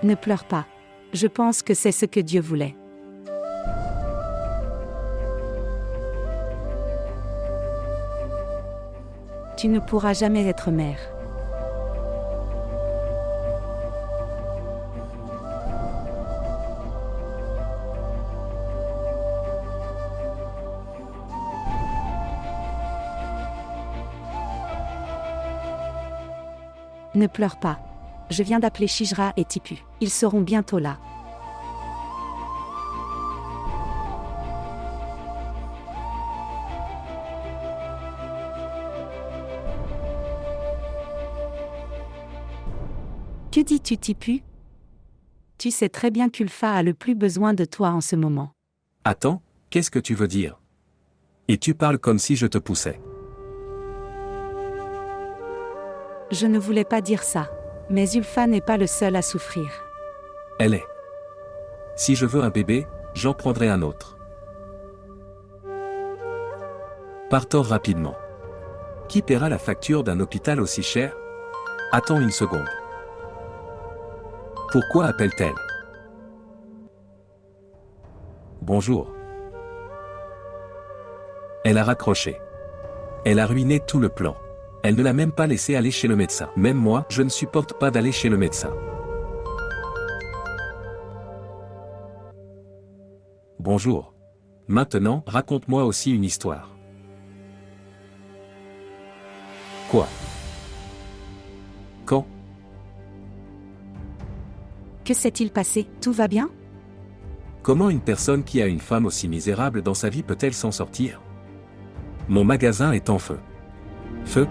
Ne pleure pas. Je pense que c'est ce que Dieu voulait. Tu ne pourras jamais être mère. Ne pleure pas. Je viens d'appeler Shijra et Tipu. Ils seront bientôt là. Que dis-tu, Tipu? Tu sais très bien qu'Ulfa a le plus besoin de toi en ce moment. Attends, qu'est-ce que tu veux dire? Et tu parles comme si je te poussais. Je ne voulais pas dire ça. Mais Ulfa n'est pas le seul à souffrir. Elle est. Si je veux un bébé, j'en prendrai un autre. Partons rapidement. Qui paiera la facture d'un hôpital aussi cher? Attends une seconde. Pourquoi appelle-t-elle? Bonjour. Elle a raccroché. Elle a ruiné tout le plan. Elle ne l'a même pas laissé aller chez le médecin. Même moi, je ne supporte pas d'aller chez le médecin. Bonjour. Maintenant, raconte-moi aussi une histoire. Quoi? Quand? Que s'est-il passé? Tout va bien? Comment une personne qui a une femme aussi misérable dans sa vie peut-elle s'en sortir? Mon magasin est en feu. Feu?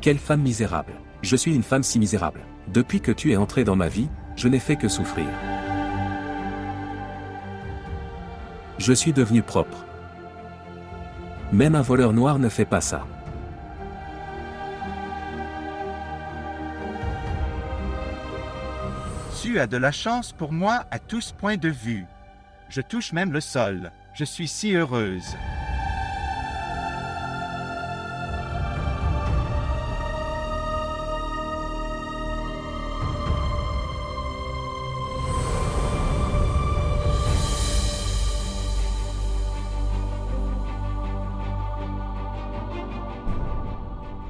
Quelle femme misérable. Je suis une femme si misérable. Depuis que tu es entré dans ma vie, je n'ai fait que souffrir. Je suis devenu propre. Même un voleur noir ne fait pas ça. Tu as de la chance pour moi à tous points de vue. Je touche même le sol. Je suis si heureuse.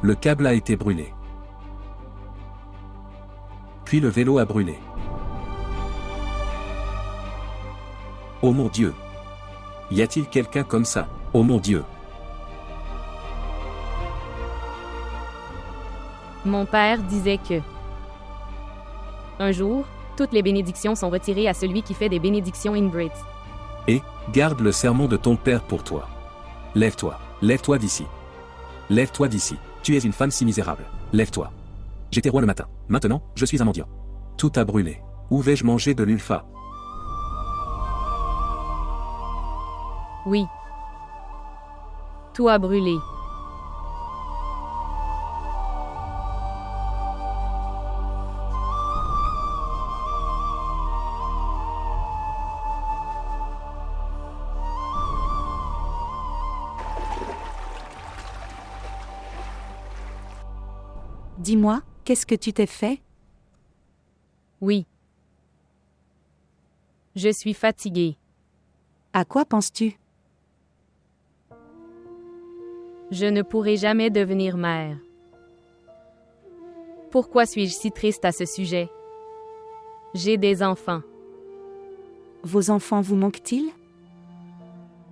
Le câble a été brûlé. Puis le vélo a brûlé. Oh mon Dieu! Y a-t-il quelqu'un comme ça? Oh mon Dieu! Mon père disait que un jour, toutes les bénédictions sont retirées à celui qui fait des bénédictions inbrides. Et, garde le sermon de ton père pour toi. Lève-toi, lève-toi d'ici. Lève-toi d'ici, tu es une femme si misérable. Lève-toi. J'étais roi le matin, maintenant, je suis un mendiant. Tout a brûlé. Où vais-je manger de l'ulfa? Oui. Tout a brûlé. Dis-moi, qu'est-ce que tu t'es fait? Oui. Je suis fatiguée. À quoi penses-tu? Je ne pourrai jamais devenir mère. Pourquoi suis-je si triste à ce sujet? J'ai des enfants. Vos enfants vous manquent-ils?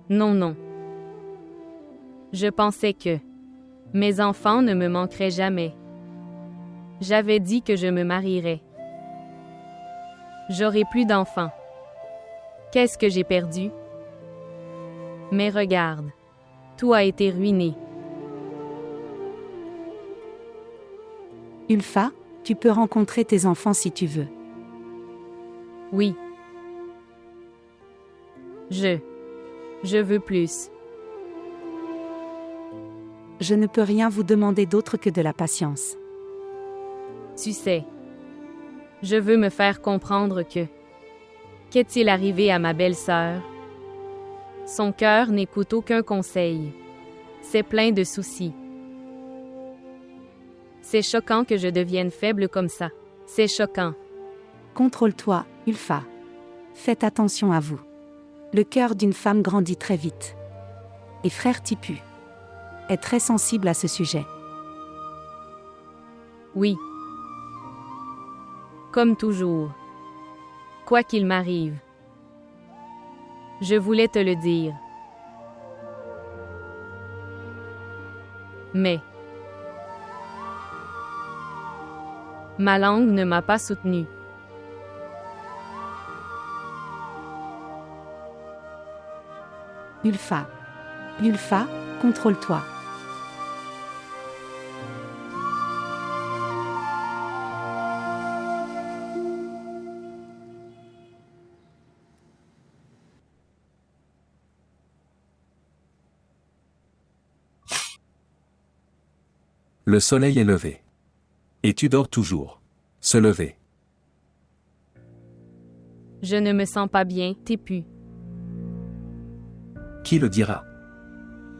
Non, non. Je pensais que mes enfants ne me manqueraient jamais. J'avais dit que je me marierais. J'aurai plus d'enfants. Qu'est-ce que j'ai perdu? Mais regarde, tout a été ruiné. Ulfa, tu peux rencontrer tes enfants si tu veux. Oui. Je veux plus. Je ne peux rien vous demander d'autre que de la patience. Tu sais. Je veux me faire comprendre que... Qu'est-il arrivé à ma belle-sœur? Son cœur n'écoute aucun conseil. C'est plein de soucis. C'est choquant que je devienne faible comme ça. C'est choquant. Contrôle-toi, Ulfa. Faites attention à vous. Le cœur d'une femme grandit très vite. Et frère Tipu est très sensible à ce sujet. Oui. Comme toujours. Quoi qu'il m'arrive. Je voulais te le dire. Mais... ma langue ne m'a pas soutenue. Ulfa. Ulfa, contrôle-toi. Le soleil est levé. Et tu dors toujours. Se lever. Je ne me sens pas bien, Tipu. Qui le dira?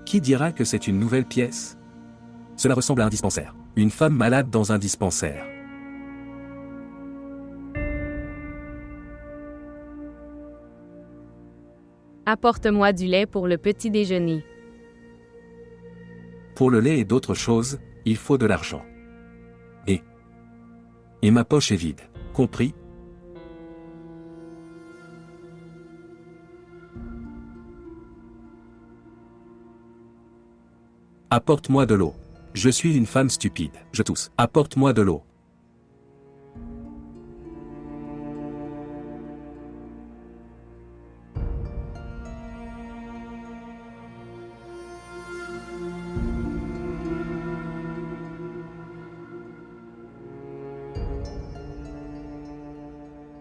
Qui dira que c'est une nouvelle pièce? Cela ressemble à un dispensaire. Une femme malade dans un dispensaire. Apporte-moi du lait pour le petit déjeuner. Pour le lait et d'autres choses, il faut de l'argent. Et ma poche est vide. Compris? Apporte-moi de l'eau. Je suis une femme stupide. Je tousse. Apporte-moi de l'eau.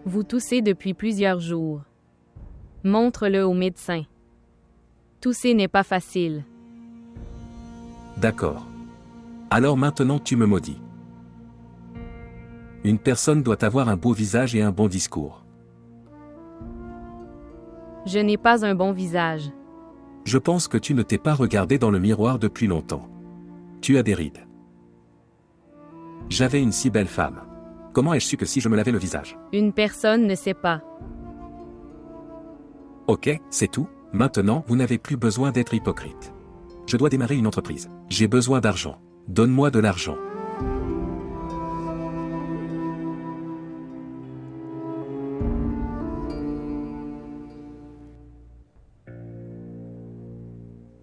Vous toussez depuis plusieurs jours. Montre-le au médecin. Tousser n'est pas facile. D'accord. Alors maintenant tu me maudis. Une personne doit avoir un beau visage et un bon discours. Je n'ai pas un bon visage. Je pense que tu ne t'es pas regardé dans le miroir depuis longtemps. Tu as des rides. J'avais une si belle femme. Comment ai-je su que si je me lavais le visage? Une personne ne sait pas. Ok, c'est tout. Maintenant, vous n'avez plus besoin d'être hypocrite. Je dois démarrer une entreprise. J'ai besoin d'argent. Donne-moi de l'argent.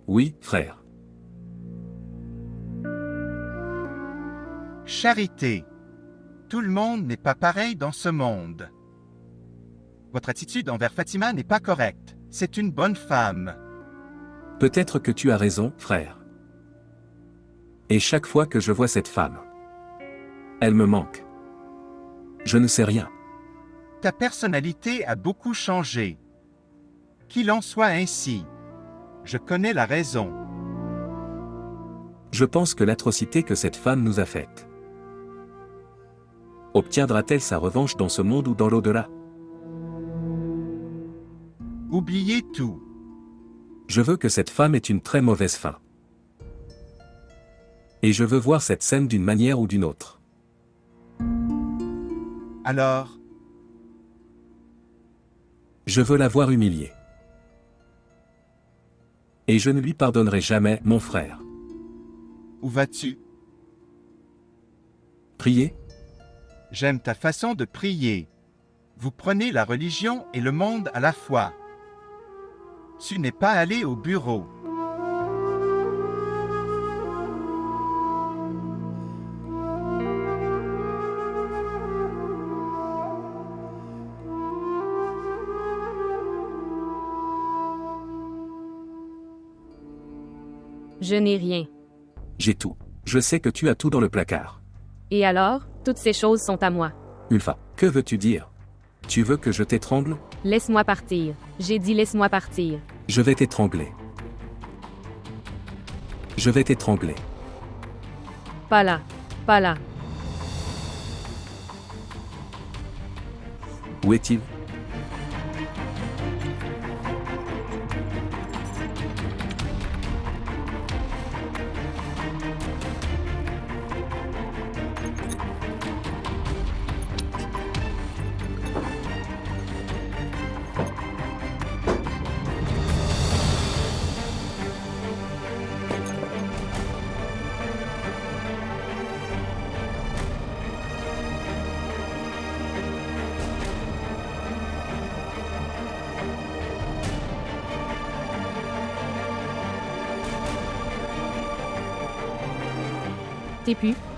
Oui, frère. Charité. Tout le monde n'est pas pareil dans ce monde. Votre attitude envers Fatima n'est pas correcte. C'est une bonne femme. Peut-être que tu as raison, frère. Et chaque fois que je vois cette femme, elle me manque. Je ne sais rien. Ta personnalité a beaucoup changé. Qu'il en soit ainsi. Je connais la raison. Je pense que l'atrocité que cette femme nous a faite. Obtiendra-t-elle sa revanche dans ce monde ou dans l'au-delà? Oubliez tout. Je veux que cette femme ait une très mauvaise fin. Et je veux voir cette scène d'une manière ou d'une autre. Alors, Je veux la voir humiliée. Et je ne lui pardonnerai jamais, mon frère. où vas-tu? Priez? J'aime ta façon de prier. Vous prenez la religion et le monde à la fois. Tu n'es pas allé au bureau. Je n'ai rien. J'ai tout. Je sais que tu as tout dans le placard. Et alors, toutes ces choses sont à moi. Ulfa, que veux-tu dire? Tu veux que je t'étrangle? Laisse-moi partir. J'ai dit laisse-moi partir. Je vais t'étrangler. Je vais t'étrangler. Pas là. Pas là. Où est-il?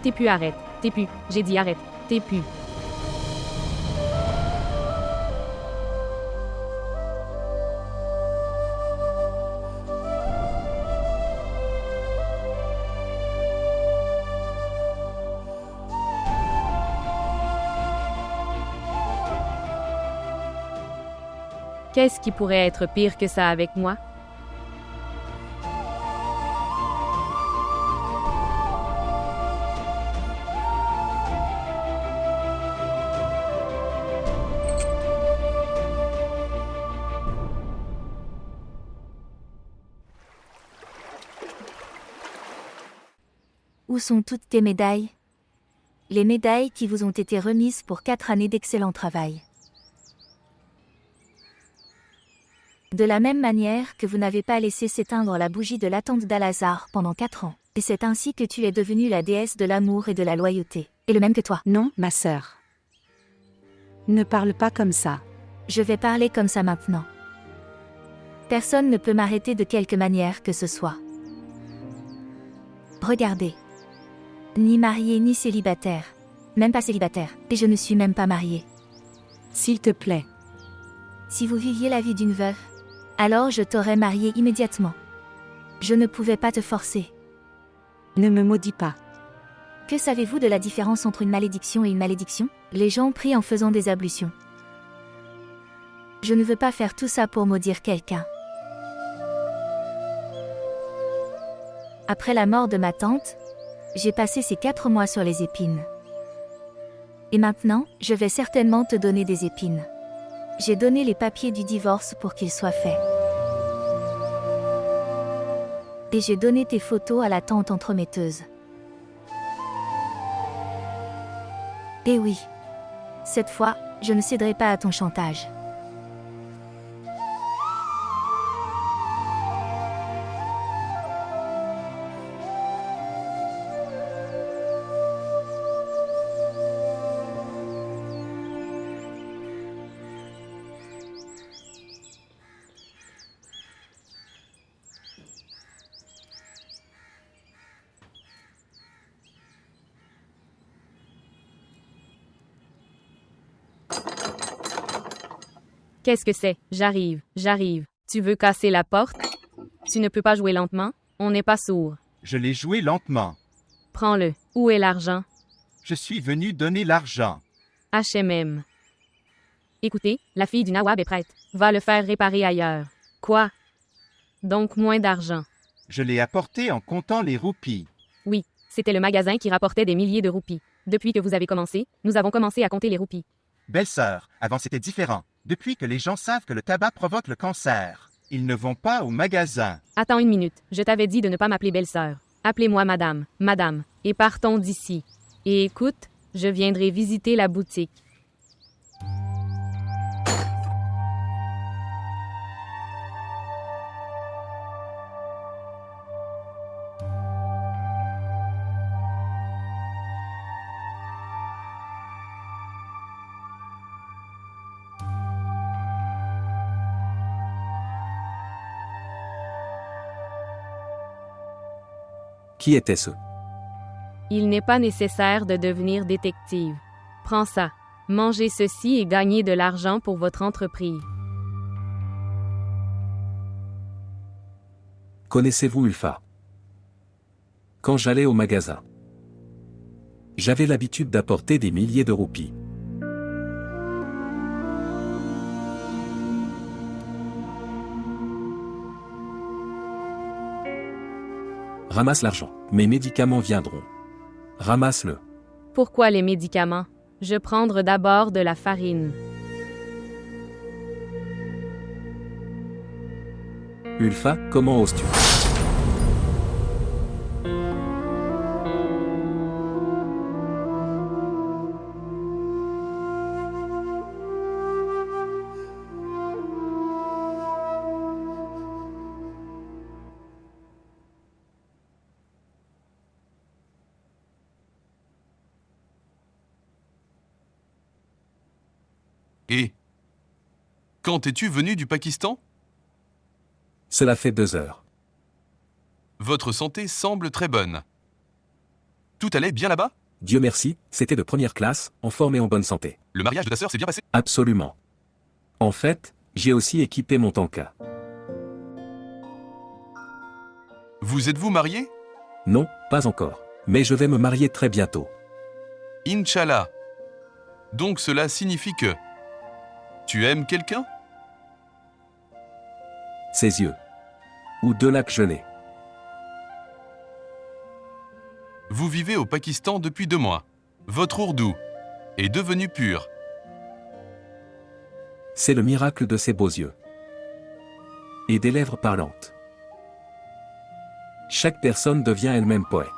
T'es pu, arrête. T'es pu, j'ai dit arrête. T'es pu. Qu'est-ce qui pourrait être pire que ça avec moi? Où sont toutes tes médailles? Les médailles qui vous ont été remises pour 4 années d'excellent travail. De la même manière que vous n'avez pas laissé s'éteindre la bougie de l'attente d'Alazar pendant 4 ans. Et c'est ainsi que tu es devenue la déesse de l'amour et de la loyauté. Et le même que toi. Non, ma sœur. Ne parle pas comme ça. Je vais parler comme ça maintenant. Personne ne peut m'arrêter de quelque manière que ce soit. Regardez. Ni mariée ni célibataire. Même pas célibataire. Et je ne suis même pas mariée. S'il te plaît. Si vous viviez la vie d'une veuve, alors je t'aurais mariée immédiatement. Je ne pouvais pas te forcer. Ne me maudis pas. Que savez-vous de la différence entre une malédiction et une malédiction? Les gens prient en faisant des ablutions. Je ne veux pas faire tout ça pour maudire quelqu'un. Après la mort de ma tante, j'ai passé ces 4 mois sur les épines. Et maintenant, je vais certainement te donner des épines. J'ai donné les papiers du divorce pour qu'ils soient faits. Et j'ai donné tes photos à la tante entremetteuse. Et oui. Cette fois, je ne céderai pas à ton chantage. Qu'est-ce que c'est? J'arrive, j'arrive. Tu veux casser la porte? Tu ne peux pas jouer lentement? On n'est pas sourd. Je l'ai joué lentement. Prends-le. Où est l'argent? Je suis venu donner l'argent. HMM. Écoutez, la fille du Nawab est prête. Va le faire réparer ailleurs. Quoi? Donc moins d'argent. Je l'ai apporté en comptant les roupies. Oui, c'était le magasin qui rapportait des milliers de roupies. Depuis que vous avez commencé, nous avons commencé à compter les roupies. Belle-sœur, avant c'était différent. Depuis que les gens savent que le tabac provoque le cancer, ils ne vont pas au magasin. Attends une minute, je t'avais dit de ne pas m'appeler belle-sœur. Appelez-moi madame, madame, et partons d'ici. Et écoute, je viendrai visiter la boutique. Qui était-ce? Il n'est pas nécessaire de devenir détective. Prends ça. Mangez ceci et gagnez de l'argent pour votre entreprise. Connaissez-vous Ulfa? Quand j'allais au magasin, j'avais l'habitude d'apporter des milliers de roupies. Ramasse l'argent. Mes médicaments viendront. Ramasse-le. Pourquoi les médicaments? Je prendre d'abord de la farine. Ulfa, comment oses-tu? Et quand es-tu venu du Pakistan? Cela fait 2 heures. Votre santé semble très bonne. Tout allait bien là-bas? Dieu merci, c'était de première classe, en forme et en bonne santé. Le mariage de ta sœur s'est bien passé? Absolument. En fait, j'ai aussi équipé mon tanka. Vous êtes-vous marié? Non, pas encore. Mais je vais me marier très bientôt. Inch'Allah. Donc cela signifie que tu aimes quelqu'un? Ses yeux. Ou de là que je l'ai. Vous vivez au Pakistan depuis 2 mois. Votre ourdou est devenu pur. C'est le miracle de ses beaux yeux. Et des lèvres parlantes. Chaque personne devient elle-même poète.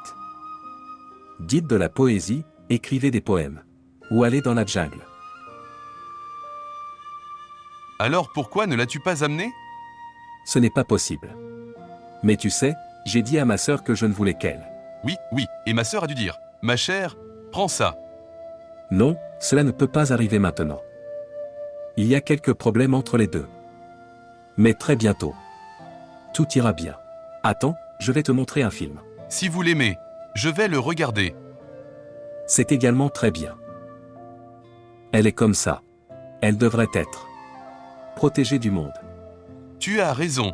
Dites de la poésie, écrivez des poèmes. Ou allez dans la jungle. Alors pourquoi ne l'as-tu pas amené? Ce n'est pas possible. Mais tu sais, j'ai dit à ma sœur que je ne voulais qu'elle. Oui, et ma sœur a dû dire, ma chère, prends ça. Non, cela ne peut pas arriver maintenant. Il y a quelques problèmes entre les deux. Mais très bientôt. Tout ira bien. Attends, je vais te montrer un film. Si vous l'aimez, je vais le regarder. C'est également très bien. Elle est comme ça. Elle devrait être protégée du monde. Tu as raison.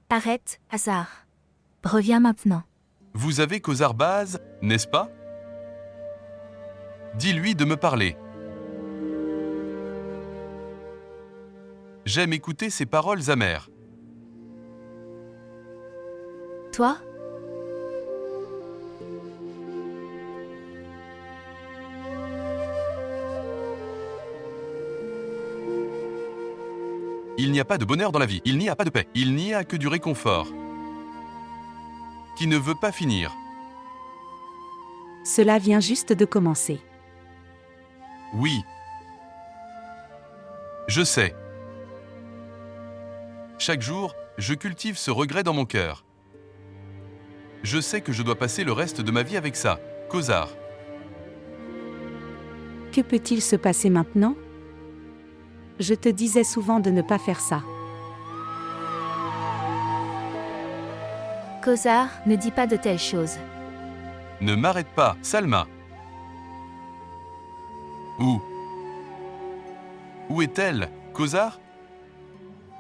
Arrête, Hazar. Reviens maintenant. Vous avez Kozar Baz, n'est-ce pas? Dis-lui de me parler. J'aime écouter ses paroles amères. Toi? Il n'y a pas de bonheur dans la vie, il n'y a pas de paix, il n'y a que du réconfort qui ne veut pas finir. Cela vient juste de commencer. Oui. Je sais. Chaque jour, je cultive ce regret dans mon cœur. Je sais que je dois passer le reste de ma vie avec ça, Kozar. Que peut-il se passer maintenant? Je te disais souvent de ne pas faire ça. Kozar, ne dis pas de telles choses. Ne m'arrête pas, Salma. Où est-elle, Kozar?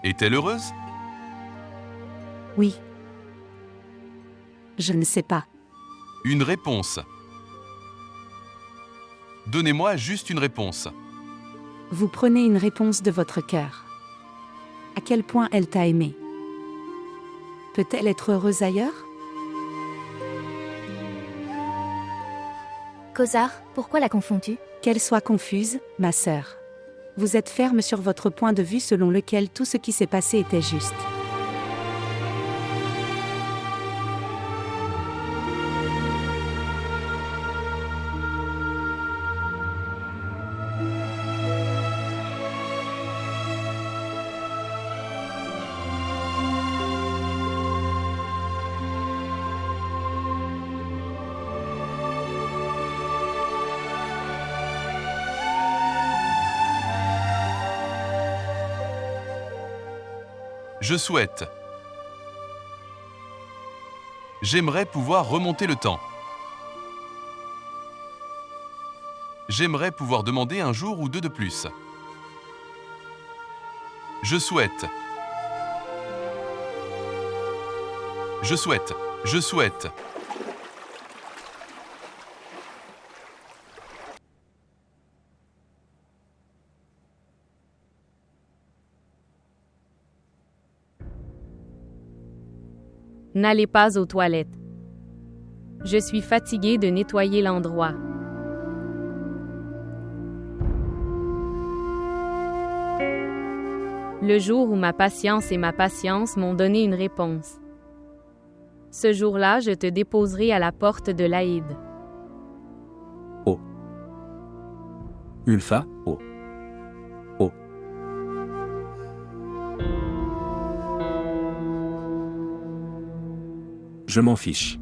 Est-elle heureuse? Oui. Je ne sais pas. Une réponse. Donnez-moi juste une réponse. Vous prenez une réponse de votre cœur. À quel point elle t'a aimé? Peut-elle être heureuse ailleurs? Kozar, pourquoi la confonds-tu? Qu'elle soit confuse, ma sœur. Vous êtes ferme sur votre point de vue selon lequel tout ce qui s'est passé était juste. Je souhaite. J'aimerais pouvoir remonter le temps. J'aimerais pouvoir demander un jour ou deux de plus. Je souhaite. Je souhaite. Je souhaite. N'allez pas aux toilettes. Je suis fatiguée de nettoyer l'endroit. Le jour où ma patience et ma patience m'ont donné une réponse. Ce jour-là, je te déposerai à la porte de l'Aïd. Oh. Ulfa, oh. Oh. Je m'en fiche.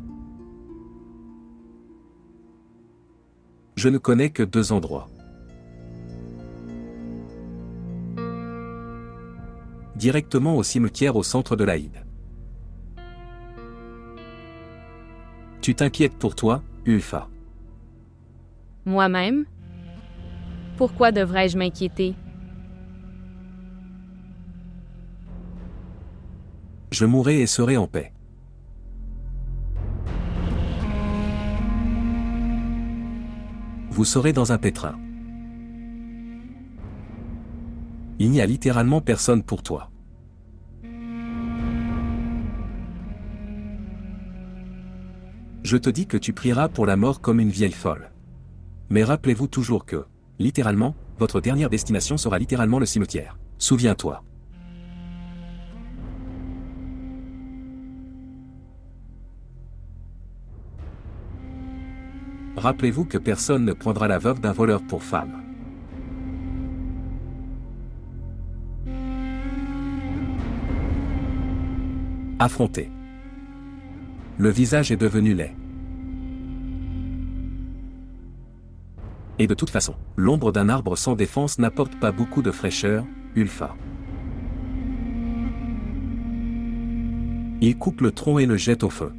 Je ne connais que 2 endroits. Directement au cimetière au centre de l'Aïd. Tu t'inquiètes pour toi, Ulfa. Moi-même? Pourquoi devrais-je m'inquiéter? Je mourrai et serai en paix. Vous serez dans un pétrin. Il n'y a littéralement personne pour toi. Je te dis que tu prieras pour la mort comme une vieille folle. Mais rappelez-vous toujours que, littéralement, votre dernière destination sera littéralement le cimetière. Souviens-toi. Rappelez-vous que personne ne prendra la veuve d'un voleur pour femme. Affrontez. Le visage est devenu laid. Et de toute façon, l'ombre d'un arbre sans défense n'apporte pas beaucoup de fraîcheur, Ulfa. Il coupe le tronc et le jette au feu.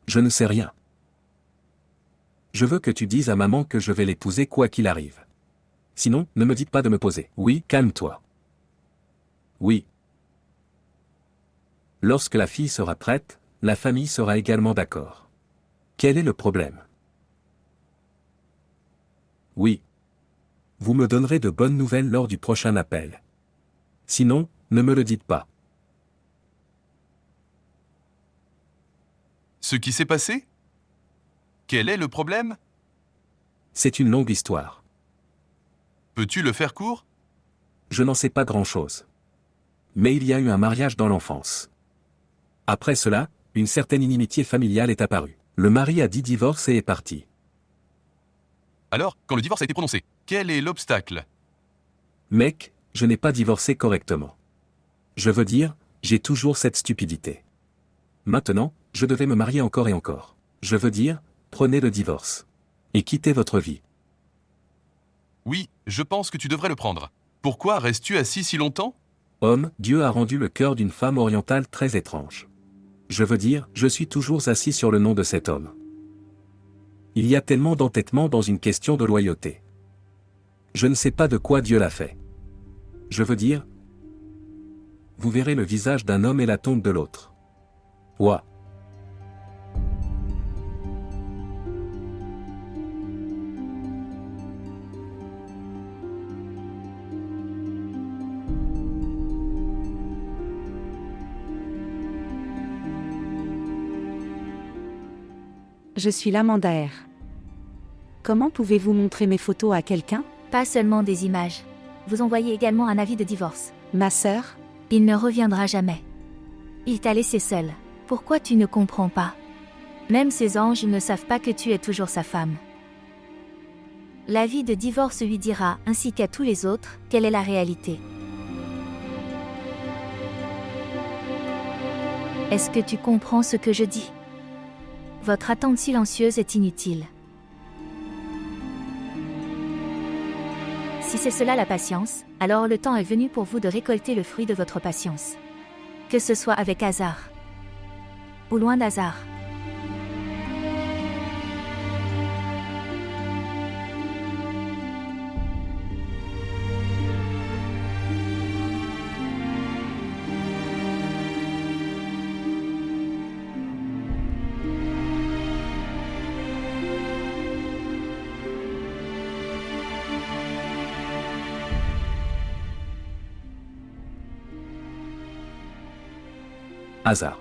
Je ne sais rien. Je veux que tu dises à maman que je vais l'épouser quoi qu'il arrive. Sinon, ne me dites pas de me poser. Oui, calme-toi. Oui. Lorsque la fille sera prête, la famille sera également d'accord. Quel est le problème? Oui. Vous me donnerez de bonnes nouvelles lors du prochain appel. Sinon, ne me le dites pas. Ce qui s'est passé? Quel est le problème? C'est une longue histoire. Peux-tu le faire court? Je n'en sais pas grand-chose. Mais il y a eu un mariage dans l'enfance. Après cela, une certaine inimitié familiale est apparue. Le mari a dit divorce et est parti. Alors, quand le divorce a été prononcé, quel est l'obstacle? Mec, je n'ai pas divorcé correctement. Je veux dire, j'ai toujours cette stupidité. Maintenant, je devais me marier encore et encore. Je veux dire, prenez le divorce. Et quittez votre vie. Oui, je pense que tu devrais le prendre. Pourquoi restes-tu assis si longtemps? Homme, Dieu a rendu le cœur d'une femme orientale très étrange. Je veux dire, je suis toujours assis sur le nom de cet homme. Il y a tellement d'entêtement dans une question de loyauté. Je ne sais pas de quoi Dieu l'a fait. Je veux dire, vous verrez le visage d'un homme et la tombe de l'autre. Ouah. Je suis Lamandaer. Comment pouvez-vous montrer mes photos à quelqu'un? Pas seulement des images. Vous envoyez également un avis de divorce. Ma sœur? Il ne reviendra jamais. Il t'a laissé seul. Pourquoi tu ne comprends pas? Même ces anges ne savent pas que tu es toujours sa femme. L'avis de divorce lui dira, ainsi qu'à tous les autres, quelle est la réalité. Est-ce que tu comprends ce que je dis? Votre attente silencieuse est inutile. Si c'est cela la patience, alors le temps est venu pour vous de récolter le fruit de votre patience. Que ce soit avec hasard ou loin d'hasard. Hasard.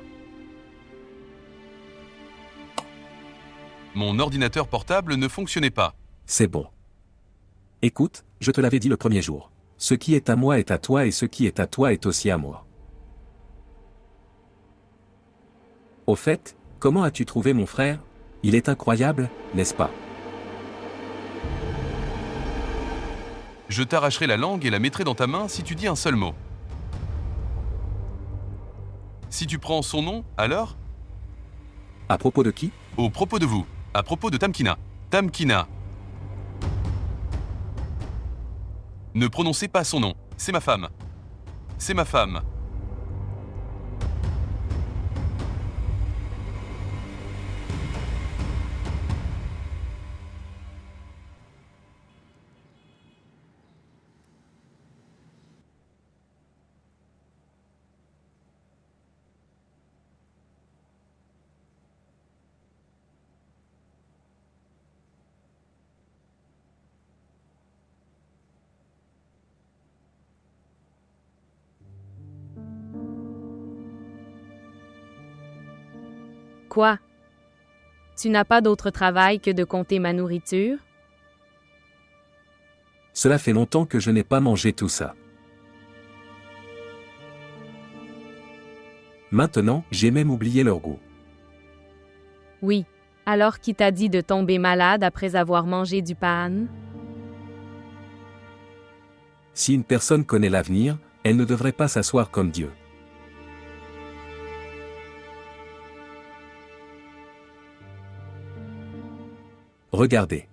Mon ordinateur portable ne fonctionnait pas. C'est bon. Écoute, je te l'avais dit le premier jour. Ce qui est à moi est à toi et ce qui est à toi est aussi à moi. Au fait, comment as-tu trouvé mon frère? Il est incroyable, n'est-ce pas? Je t'arracherai la langue et la mettrai dans ta main si tu dis un seul mot. Si tu prends son nom, alors? À propos de qui? Au propos de vous. À propos de Tamkina. Tamkina. Ne prononcez pas son nom. C'est ma femme. C'est ma femme. Quoi? Tu n'as pas d'autre travail que de compter ma nourriture? Cela fait longtemps que je n'ai pas mangé tout ça. Maintenant, j'ai même oublié leur goût. Oui. Alors qui t'a dit de tomber malade après avoir mangé du pan? Si une personne connaît l'avenir, elle ne devrait pas s'asseoir comme Dieu. Regardez.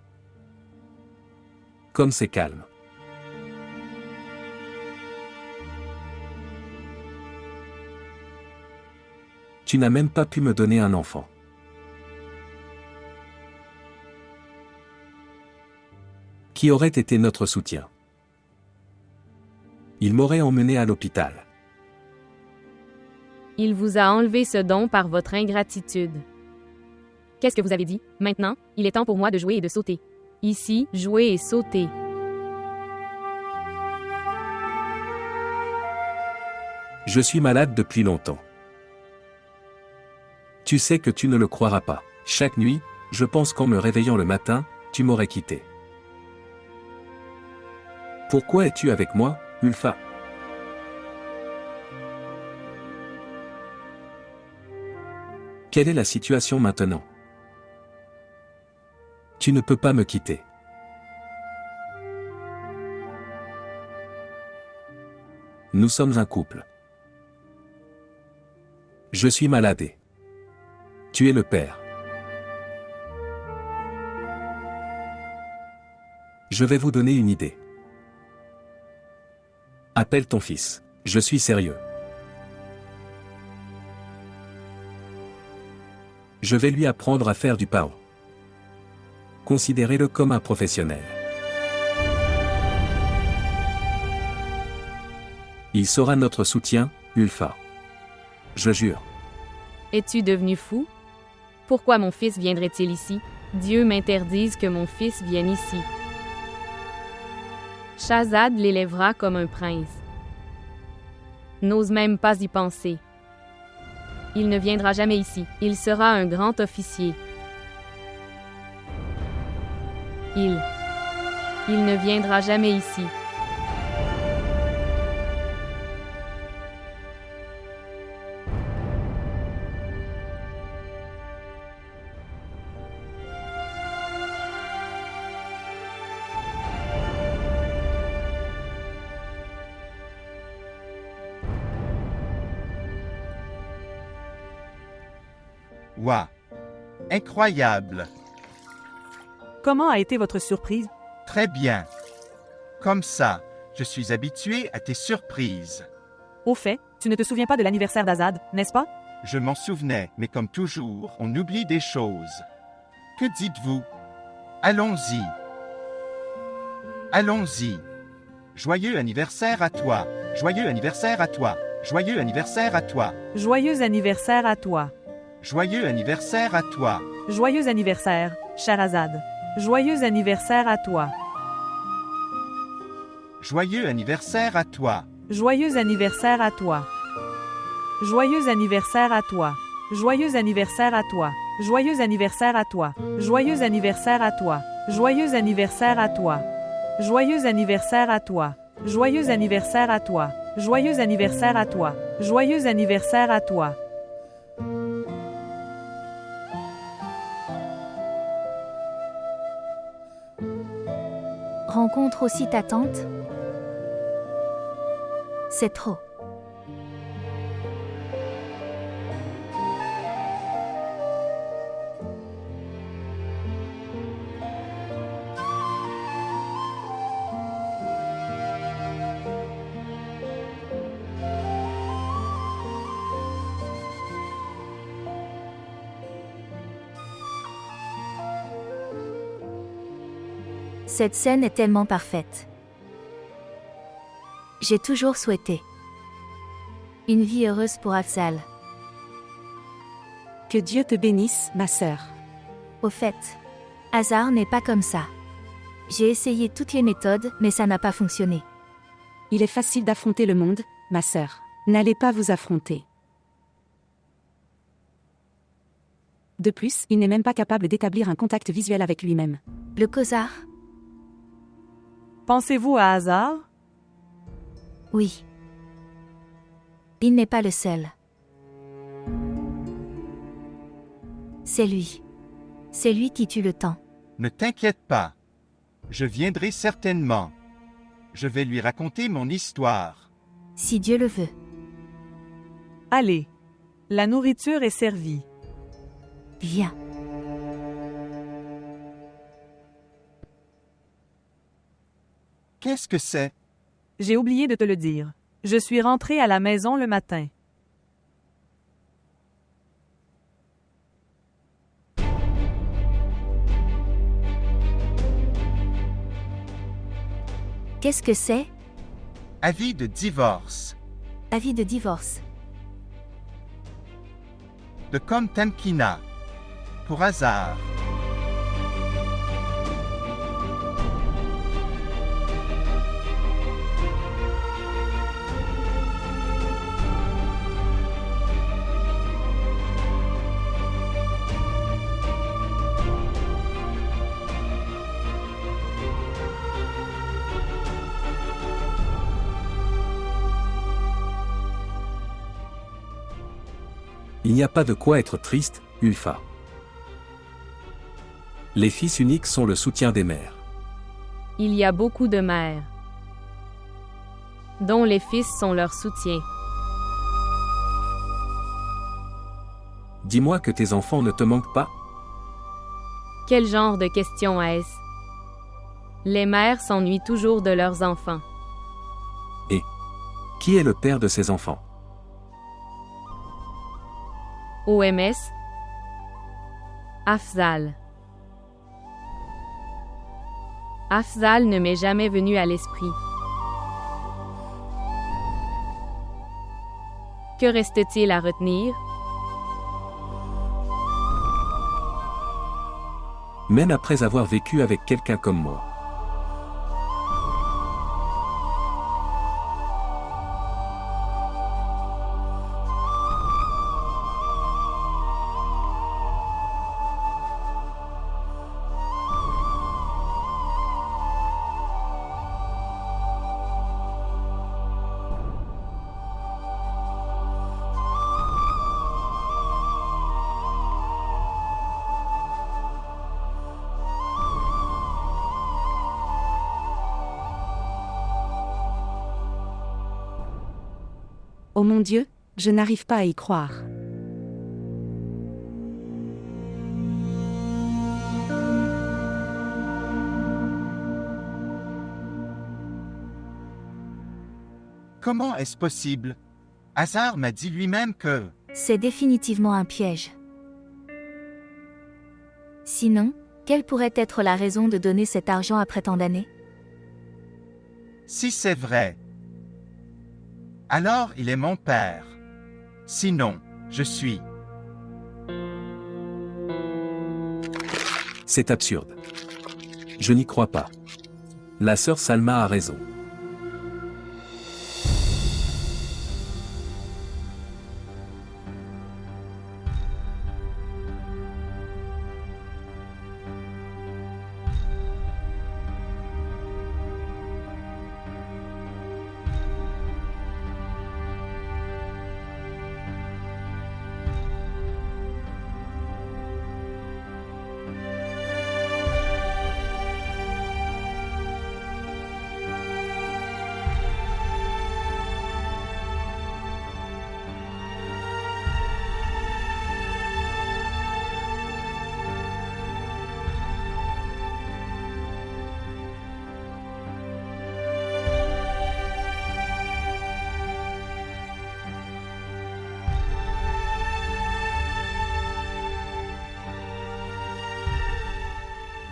Comme c'est calme. Tu n'as même pas pu me donner un enfant. Qui aurait été notre soutien? Il m'aurait emmené à l'hôpital. Il vous a enlevé ce don par votre ingratitude. Qu'est-ce que vous avez dit? Maintenant, il est temps pour moi de jouer et de sauter. Ici, jouer et sauter. Je suis malade depuis longtemps. Tu sais que tu ne le croiras pas. Chaque nuit, je pense qu'en me réveillant le matin, tu m'aurais quitté. Pourquoi es-tu avec moi, Ulfa? Quelle est la situation maintenant? Tu ne peux pas me quitter. Nous sommes un couple. Je suis malade. Tu es le père. Je vais vous donner une idée. Appelle ton fils. Je suis sérieux. Je vais lui apprendre à faire du pao. Considérez-le comme un professionnel. Il sera notre soutien, Ulfa. Je jure. Es-tu devenu fou? Pourquoi mon fils viendrait-il ici? Dieu m'interdise que mon fils vienne ici. Shahzad l'élèvera comme un prince. N'ose même pas y penser. Il ne viendra jamais ici. Il sera un grand officier. Il ne viendra jamais ici. Ouah! Incroyable! Comment a été votre surprise? Très bien. Comme ça, je suis habitué à tes surprises. Au fait, tu ne te souviens pas de l'anniversaire d'Azad, n'est-ce pas? Je m'en souvenais, mais comme toujours, on oublie des choses. Que dites-vous? Allons-y. Allons-y. Joyeux anniversaire à toi. Joyeux anniversaire à toi. Joyeux anniversaire à toi. Joyeux anniversaire à toi. Joyeux anniversaire à toi. Joyeux anniversaire, Scheherazade. Joyeux anniversaire à toi. Joyeux anniversaire à toi. Joyeux anniversaire à toi. Joyeux anniversaire à toi. Joyeux anniversaire à toi. Joyeux anniversaire à toi. Joyeux anniversaire à toi. Joyeux anniversaire à toi. Joyeux anniversaire à toi. Joyeux anniversaire à toi. Joyeux anniversaire à toi. Joyeux anniversaire à toi. Rencontre aussi ta tante? C'est trop. Cette scène est tellement parfaite. J'ai toujours souhaité une vie heureuse pour Afzal. Que Dieu te bénisse, ma sœur. Au fait, Hazar n'est pas comme ça. J'ai essayé toutes les méthodes, mais ça n'a pas fonctionné. Il est facile d'affronter le monde, ma sœur. N'allez pas vous affronter. De plus, il n'est même pas capable d'établir un contact visuel avec lui-même. Le Khosar? Pensez-vous à Hazar? Oui. Il n'est pas le seul. C'est lui. C'est lui qui tue le temps. Ne t'inquiète pas. Je viendrai certainement. Je vais lui raconter mon histoire. Si Dieu le veut. Allez. La nourriture est servie. Viens. Qu'est-ce que c'est? J'ai oublié de te le dire. Je suis rentré à la maison le matin. Qu'est-ce que c'est? Avis de divorce. Avis de divorce. De Comme Tamkina. Pour Hazar. Il n'y a pas de quoi être triste, Ulfa. Les fils uniques sont le soutien des mères. Il y a beaucoup de mères, dont les fils sont leur soutien. Dis-moi que tes enfants ne te manquent pas? Quel genre de question est-ce? Les mères s'ennuient toujours de leurs enfants. Qui est le père de ces enfants? OMS Afzal. Afzal ne m'est jamais venu à l'esprit. Que reste-t-il à retenir? Même après avoir vécu avec quelqu'un comme moi. Oh mon Dieu, je n'arrive pas à y croire. Comment est-ce possible? Hazard m'a dit lui-même que... C'est définitivement un piège. Sinon, quelle pourrait être la raison de donner cet argent après tant d'années? Si c'est vrai, alors il est mon père. Sinon, je suis... C'est absurde. Je n'y crois pas. La sœur Salma a raison.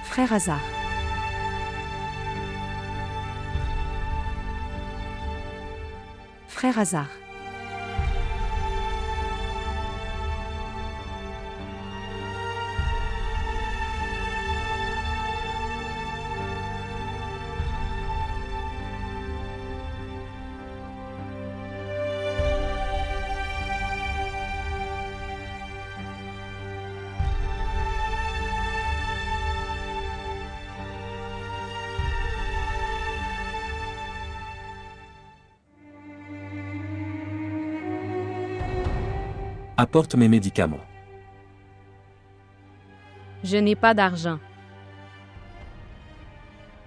Frère Hazard. Frère Hazard. Apporte mes médicaments. Je n'ai pas d'argent.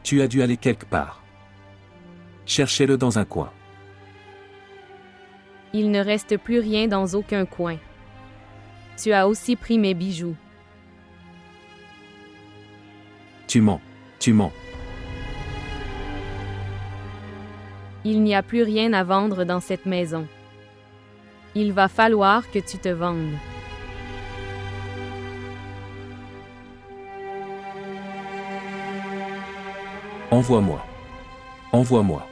Tu as dû aller quelque part. Cherchez-le dans un coin. Il ne reste plus rien dans aucun coin. Tu as aussi pris mes bijoux. Tu mens. Tu mens. Il n'y a plus rien à vendre dans cette maison. Il va falloir que tu te vendes. Envoie-moi. Envoie-moi.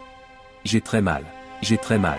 J'ai très mal. J'ai très mal.